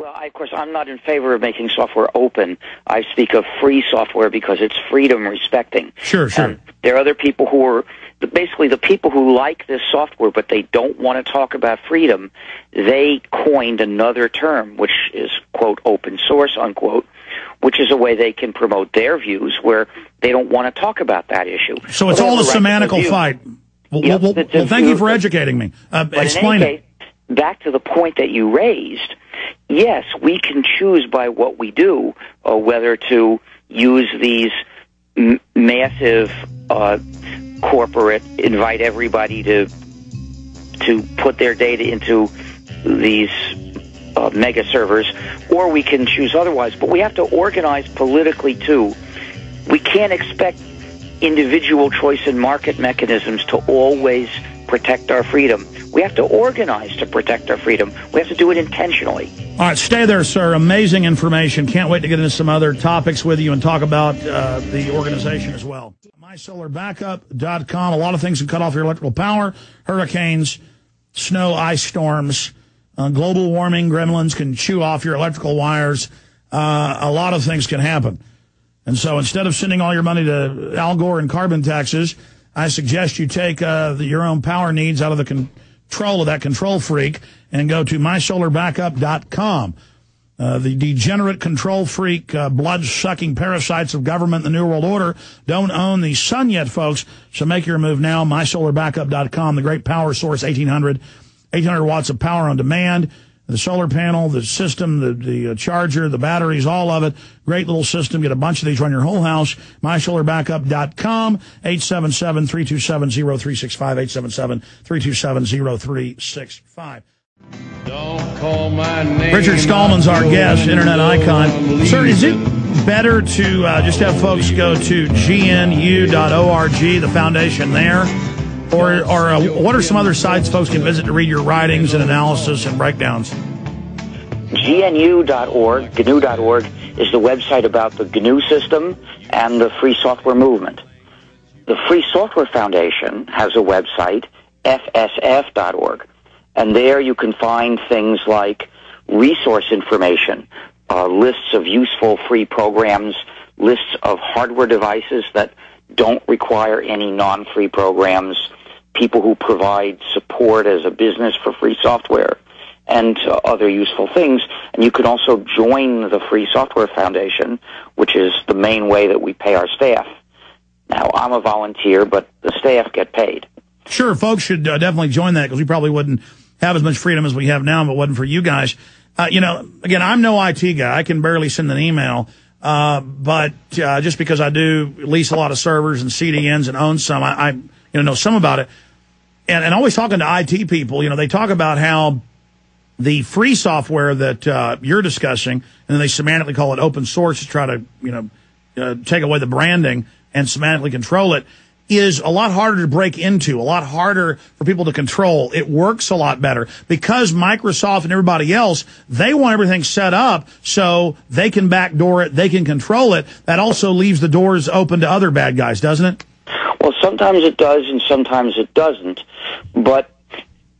Well, of course, I'm not in favor of making software open. I speak of free software because it's freedom respecting. Sure. There are other people who are, basically the people who like this software, but they don't want to talk about freedom. They coined another term, which is, quote, open source, unquote, which is a way they can promote their views where they don't want to talk about that issue. So it's all a semantical fight. Well, thank you for educating me. Explain it. Back to the point that you raised, yes, we can choose by what we do whether to use these massive corporate, invite everybody to put their data into these mega servers, or we can choose otherwise. But we have to organize politically, too. We can't expect individual choice and market mechanisms to always protect our freedom. We have to organize to protect our freedom. We have to do it intentionally. All right, stay there, sir. Amazing information. Can't wait to get into some other topics with you and talk about the organization as well. MySolarBackup.com. A lot of things can cut off your electrical power. Hurricanes, snow, ice storms, global warming, gremlins can chew off your electrical wires. A lot of things can happen. And so instead of sending all your money to Al Gore and carbon taxes, I suggest you take your own power needs out of the control of that control freak and go to MySolarBackup.com. The degenerate control freak, blood-sucking parasites of government and the New World Order don't own the sun yet, folks, so make your move now. MySolarBackup.com, the great power source, 800 watts of power on demand. The solar panel, the system, the charger, the batteries, all of it. Great little system. Get a bunch of these, run your whole house. MySolarBackup.com, 877-327-0365, 877-327-0365. Don't call my name. Richard Stallman's our guest, internet icon. Sir, is it better to just have folks go to GNU.org, the foundation there? Or what are some other sites folks can visit to read your writings and analysis and breakdowns? GNU.org, GNU.org, is the website about the GNU system and the free software movement. The Free Software Foundation has a website, FSF.org, and there you can find things like resource information, lists of useful free programs, lists of hardware devices that don't require any non-free programs, people who provide support as a business for free software, and other useful things. And you can also join the Free Software Foundation, which is the main way that we pay our staff. Now, I'm a volunteer, but the staff get paid. Sure, folks should definitely join that because we probably wouldn't have as much freedom as we have now if it wasn't for you guys. Again, I'm no IT guy. I can barely send an email. But just because I do lease a lot of servers and CDNs and own some, I know some about it. And always talking to IT people, they talk about how the free software that you're discussing, and then they semantically call it open source to try to, take away the branding and semantically control it, is a lot harder to break into, a lot harder for people to control. It works a lot better because Microsoft and everybody else, they want everything set up so they can backdoor it, they can control it. That also leaves the doors open to other bad guys, doesn't it? Well, sometimes it does and sometimes it doesn't. But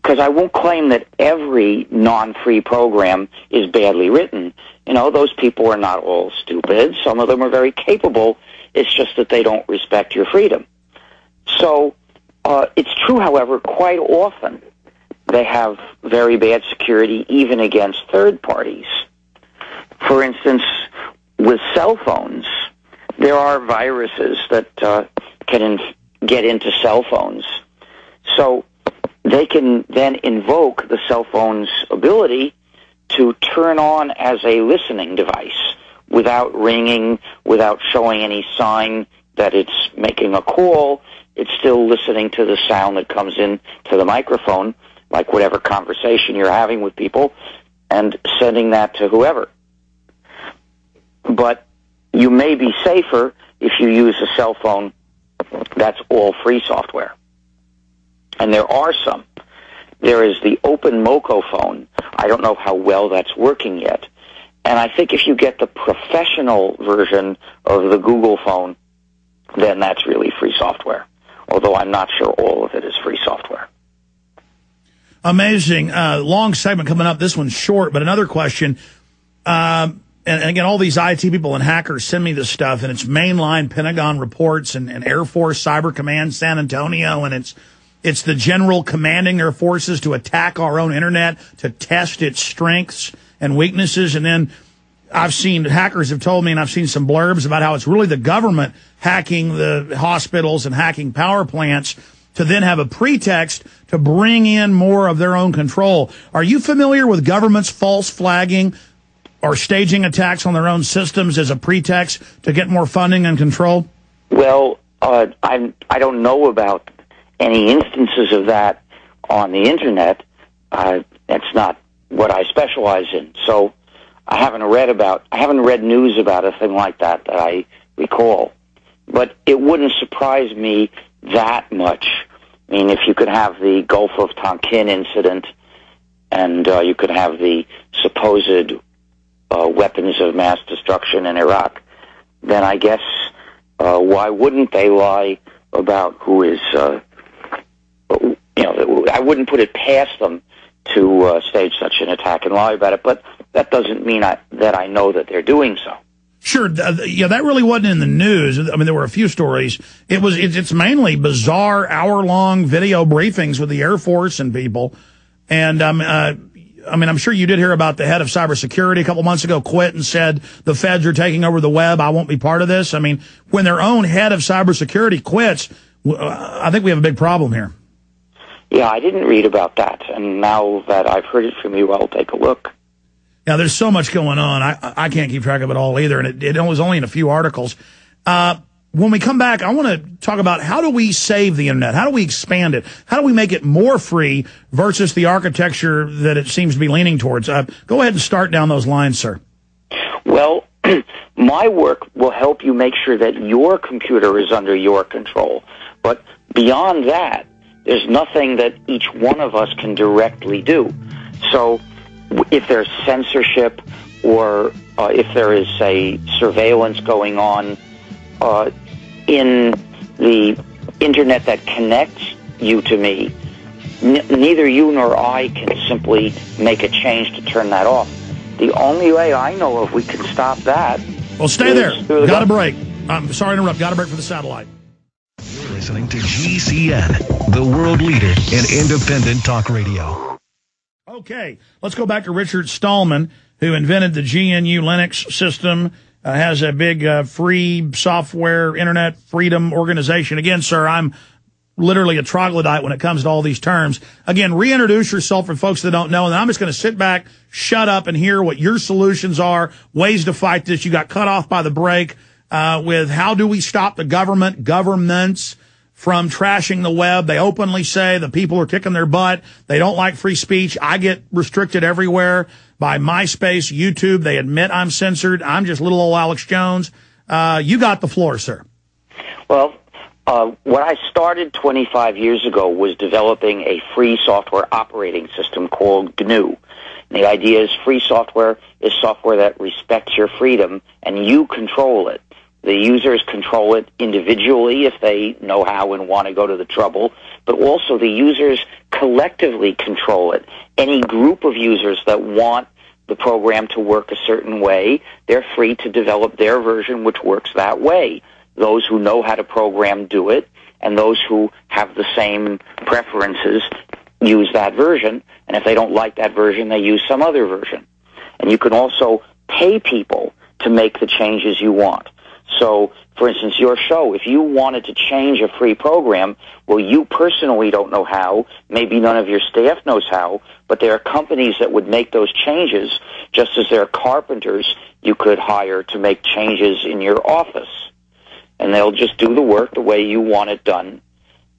because I won't claim that every non-free program is badly written. Those people are not all stupid. Some of them are very capable. It's just that they don't respect your freedom. So it's true, however, quite often they have very bad security even against third parties. For instance, with cell phones, there are viruses that can get into cell phones. So they can then invoke the cell phone's ability to turn on as a listening device without ringing, without showing any sign that it's making a call. It's still listening to the sound that comes in to the microphone, like whatever conversation you're having with people, and sending that to whoever. But you may be safer if you use a cell phone that's all free software. And there are some. There is the Open Moco phone. I don't know how well that's working yet. And I think if you get the professional version of the Google phone, then that's really free software. Although I'm not sure all of it is free software. Amazing. Long segment coming up. This one's short, but another question. And again, all these IT people and hackers send me this stuff, and it's mainline Pentagon reports and Air Force Cyber Command San Antonio, and it's the general commanding their forces to attack our own internet, to test its strengths and weaknesses. And then I've seen hackers have told me, and I've seen some blurbs about how it's really the government hacking the hospitals and hacking power plants to then have a pretext to bring in more of their own control. Are you familiar with governments false flagging or staging attacks on their own systems as a pretext to get more funding and control? Well, I don't know about any instances of that on the internet. That's not what I specialize in. So I haven't read news about a thing like that I recall. But it wouldn't surprise me that much. I mean, if you could have the Gulf of Tonkin incident, and you could have the supposed weapons of mass destruction in Iraq, then I guess why wouldn't they lie about who is, I wouldn't put it past them to stage such an attack and lie about it, but that doesn't mean that I know that they're doing so. Sure, yeah, that really wasn't in the news. I mean, there were a few stories. It's mainly bizarre hour-long video briefings with the Air Force and people, and I'm sure you did hear about the head of cybersecurity a couple months ago quit and said the feds are taking over the web. I won't be part of this. I mean, when their own head of cybersecurity quits, I think we have a big problem here. Yeah, I didn't read about that, and now that I've heard it from you, I'll take a look. Now, there's so much going on. I can't keep track of it all either, and it was only in a few articles. When we come back, I want to talk about how do we save the internet? How do we expand it? How do we make it more free versus the architecture that it seems to be leaning towards? Go ahead and start down those lines, sir. Well, my work will help you make sure that your computer is under your control. But beyond that, there's nothing that each one of us can directly do. So if there's censorship or if there is, say, surveillance going on in the internet that connects you to me, neither you nor I can simply make a change to turn that off. The only way I know of we can stop that. Well, stay there. Got a break. I'm sorry to interrupt. Got a break for the satellite. You're listening to GCN, the world leader in independent talk radio. Okay, let's go back to Richard Stallman, who invented the GNU Linux system, has a big free software, internet freedom organization. Again, sir, I'm literally a troglodyte when it comes to all these terms. Again, reintroduce yourself for folks that don't know, and then I'm just going to sit back, shut up, and hear what your solutions are, ways to fight this. You got cut off by the break with how do we stop the governments from trashing the web. They openly say the people are kicking their butt. They don't like free speech. I get restricted everywhere by MySpace, YouTube. They admit I'm censored. I'm just little old Alex Jones. You got the floor, sir. Well, what I started 25 years ago was developing a free software operating system called GNU. And the idea is free software is software that respects your freedom, and you control it. The users control it individually if they know how and want to go to the trouble, but also the users collectively control it. Any group of users that want the program to work a certain way, they're free to develop their version which works that way. Those who know how to program do it, and those who have the same preferences use that version, and if they don't like that version, they use some other version. And you can also pay people to make the changes you want. So, for instance, your show, if you wanted to change a free program, well, you personally don't know how, maybe none of your staff knows how, but there are companies that would make those changes, just as there are carpenters you could hire to make changes in your office. And they'll just do the work the way you want it done.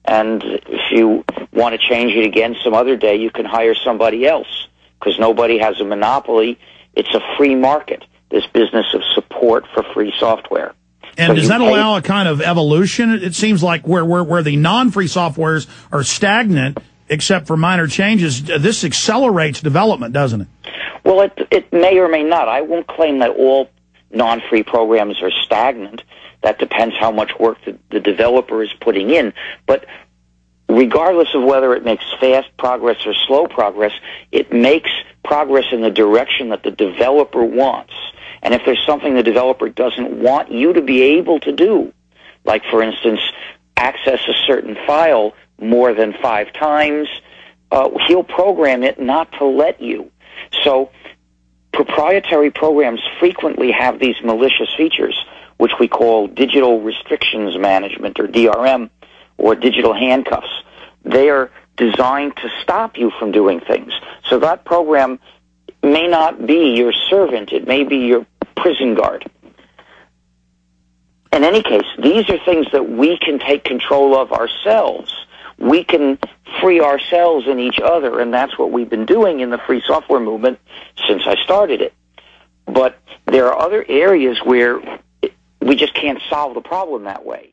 And if you want to change it again some other day, you can hire somebody else, because nobody has a monopoly. It's a free market, this business of support for free software. And does that allow a kind of evolution? It seems like where the non-free softwares are stagnant, except for minor changes, this accelerates development, doesn't it? Well, it may or may not. I won't claim that all non-free programs are stagnant. That depends how much work the developer is putting in. But regardless of whether it makes fast progress or slow progress, it makes progress in the direction that the developer wants. And if there's something the developer doesn't want you to be able to do, like, for instance, access a certain file more than 5 times, he'll program it not to let you. So proprietary programs frequently have these malicious features, which we call digital restrictions management, or DRM, or digital handcuffs. They are designed to stop you from doing things. So that program may not be your servant. It may be your prison guard. In any case, these are things that we can take control of ourselves. We can free ourselves and each other, and that's what we've been doing in the free software movement since I started it. But there are other areas where we just can't solve the problem that way.